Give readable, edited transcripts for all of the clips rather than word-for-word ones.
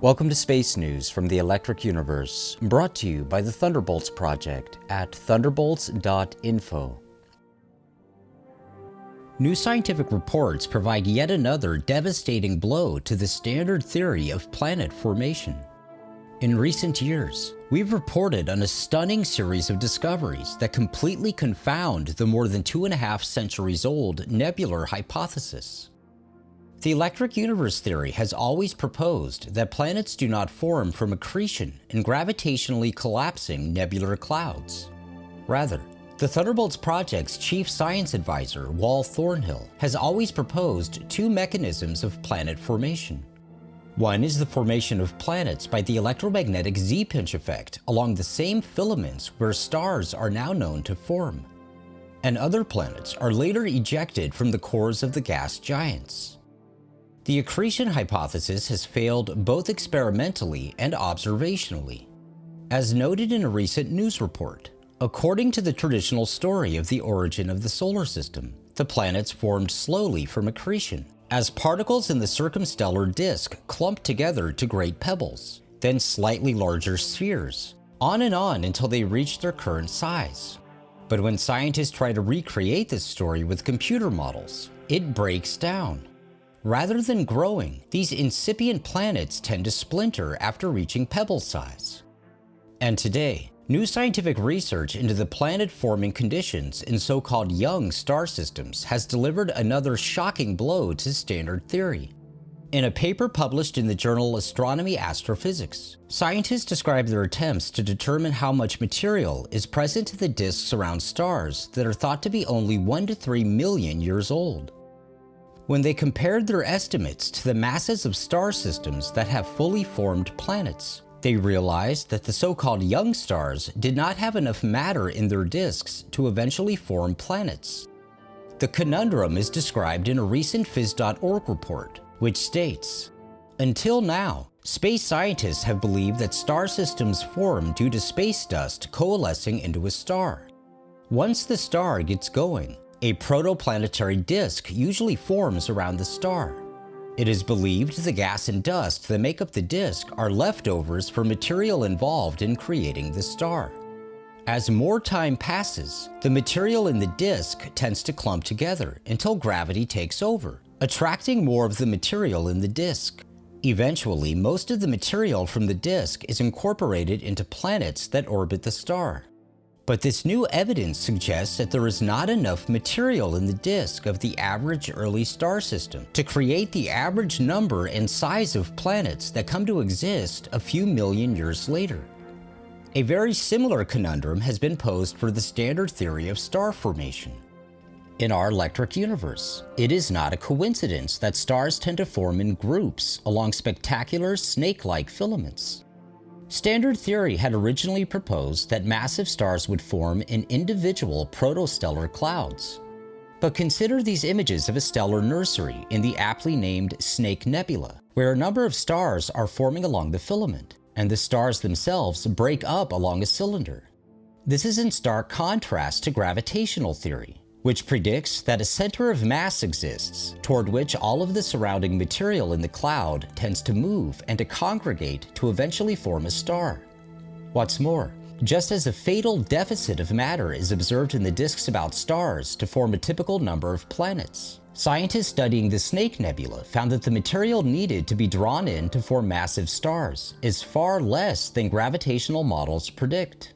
Welcome to Space News from the Electric Universe, brought to you by the Thunderbolts Project at thunderbolts.info. New scientific reports provide yet another devastating blow to the standard theory of planet formation. In recent years, we've reported on a stunning series of discoveries that completely confound the more than 2.5 centuries old nebular hypothesis. The electric universe theory has always proposed that planets do not form from accretion in gravitationally collapsing nebular clouds. Rather, the Thunderbolts Project's chief science advisor, Торнхилл, has always proposed two mechanisms of planet formation. One is the formation of planets by the electromagnetic Z-pinch effect along the same filaments where stars are now known to form. And other planets are later ejected from the cores of the gas giants. The accretion hypothesis has failed both experimentally and observationally. As noted in a recent news report, according to the traditional story of the origin of the solar system, the planets formed slowly from accretion, as particles in the circumstellar disk clumped together to great pebbles, then slightly larger spheres, on and on until they reached their current size. But when scientists try to recreate this story with computer models, it breaks down. Rather than growing, these incipient planets tend to splinter after reaching pebble size. And today, new scientific research into the planet-forming conditions in so-called young star systems has delivered another shocking blow to standard theory. In a paper published in the journal Astronomy Astrophysics, scientists describe their attempts to determine how much material is present in the disks around stars that are thought to be only 1 to 3 million years old. When they compared their estimates to the masses of star systems that have fully formed planets, they realized that the so-called young stars did not have enough matter in their disks to eventually form planets. The conundrum is described in a recent Phys.org report, which states, "Until now, space scientists have believed that star systems form due to space dust coalescing into a star. Once the star gets going, a protoplanetary disk usually forms around the star. It is believed the gas and dust that make up the disk are leftovers from material involved in creating the star. As more time passes, the material in the disk tends to clump together until gravity takes over, attracting more of the material in the disk. Eventually, most of the material from the disk is incorporated into planets that orbit the star. But this new evidence suggests that there is not enough material in the disk of the average early star system to create the average number and size of planets that come to exist a few million years later." A very similar conundrum has been posed for the standard theory of star formation. In our electric universe, it is not a coincidence that stars tend to form in groups along spectacular snake-like filaments. Standard theory had originally proposed that massive stars would form in individual protostellar clouds. But consider these images of a stellar nursery in the aptly named Snake Nebula, where a number of stars are forming along the filament, and the stars themselves break up along a cylinder. This is in stark contrast to gravitational theory, which predicts that a center of mass exists toward which all of the surrounding material in the cloud tends to move and to congregate to eventually form a star. What's more, just as a fatal deficit of matter is observed in the disks about stars to form a typical number of planets, scientists studying the Snake Nebula found that the material needed to be drawn in to form massive stars is far less than gravitational models predict.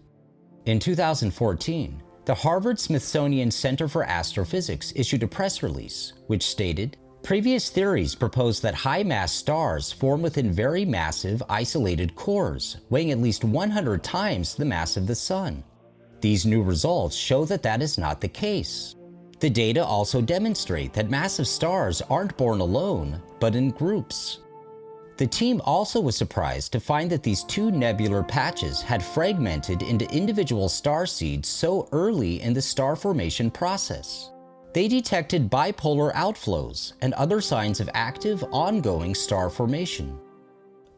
In 2014, the Harvard-Smithsonian Center for Astrophysics issued a press release, which stated, "Previous theories proposed that high-mass stars form within very massive, isolated cores, weighing at least 100 times the mass of the Sun. These new results show that that is not the case. The data also demonstrate that massive stars aren't born alone, but in groups." The team also was surprised to find that these two nebular patches had fragmented into individual star seeds so early in the star formation process. They detected bipolar outflows and other signs of active, ongoing star formation.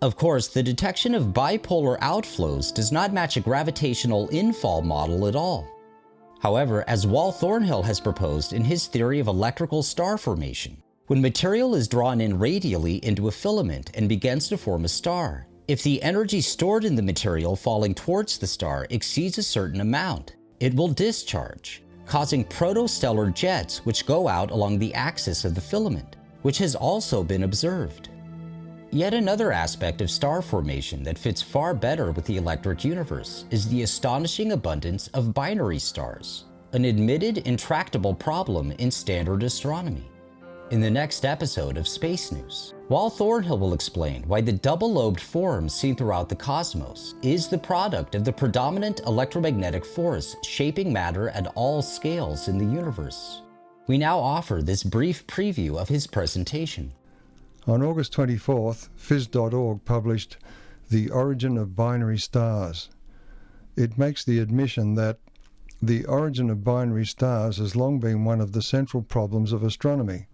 Of course, the detection of bipolar outflows does not match a gravitational infall model at all. However, as Торнхилл has proposed in his theory of electrical star formation, when material is drawn in radially into a filament and begins to form a star. If the energy stored in the material falling towards the star exceeds a certain amount, it will discharge, causing protostellar jets which go out along the axis of the filament, which has also been observed. Yet another aspect of star formation that fits far better with the electric universe is the astonishing abundance of binary stars, an admitted intractable problem in standard astronomy. In the next episode of Space News, Thornhill will explain why the double-lobed form seen throughout the cosmos is the product of the predominant electromagnetic force shaping matter at all scales in the universe. We now offer this brief preview of his presentation. On August 24th, phys.org published The Origin of Binary Stars. It makes the admission that the origin of binary stars has long been one of the central problems of astronomy.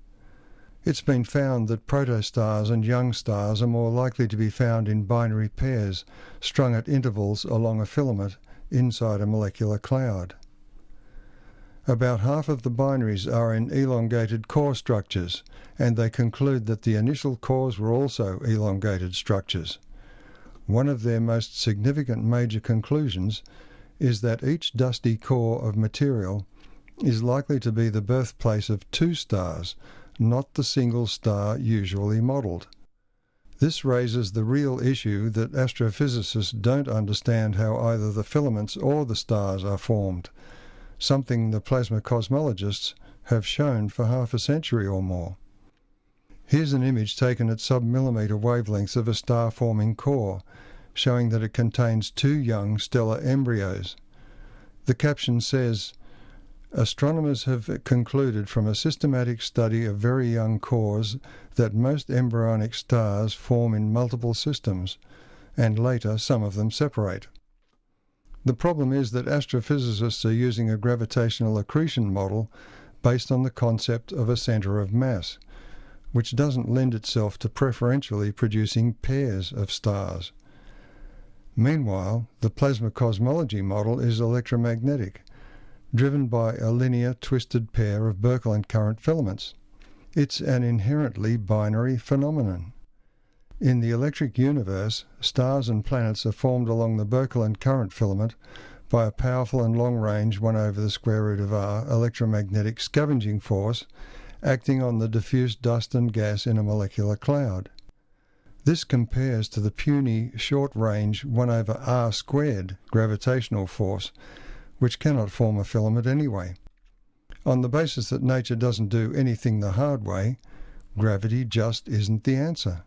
It's been found that protostars and young stars are more likely to be found in binary pairs strung at intervals along a filament inside a molecular cloud. About half of the binaries are in elongated core structures, and they conclude that the initial cores were also elongated structures. One of their most significant major conclusions is that each dusty core of material is likely to be the birthplace of two stars, not the single star usually modelled. This raises the real issue that astrophysicists don't understand how either the filaments or the stars are formed, something the plasma cosmologists have shown for half a century or more. Here's an image taken at sub-millimetre wavelengths of a star-forming core, showing that it contains two young stellar embryos. The caption says, "Astronomers have concluded from a systematic study of very young cores that most embryonic stars form in multiple systems, and later some of them separate." The problem is that astrophysicists are using a gravitational accretion model based on the concept of a centre of mass, which doesn't lend itself to preferentially producing pairs of stars. Meanwhile, the plasma cosmology model is electromagnetic, driven by a linear twisted pair of Birkeland current filaments. It's an inherently binary phenomenon. In the electric universe, stars and planets are formed along the Birkeland current filament by a powerful and long-range 1 over the square root of r electromagnetic scavenging force acting on the diffuse dust and gas in a molecular cloud. This compares to the puny short-range 1 over r squared gravitational force, which cannot form a filament anyway. On the basis that nature doesn't do anything the hard way, gravity just isn't the answer.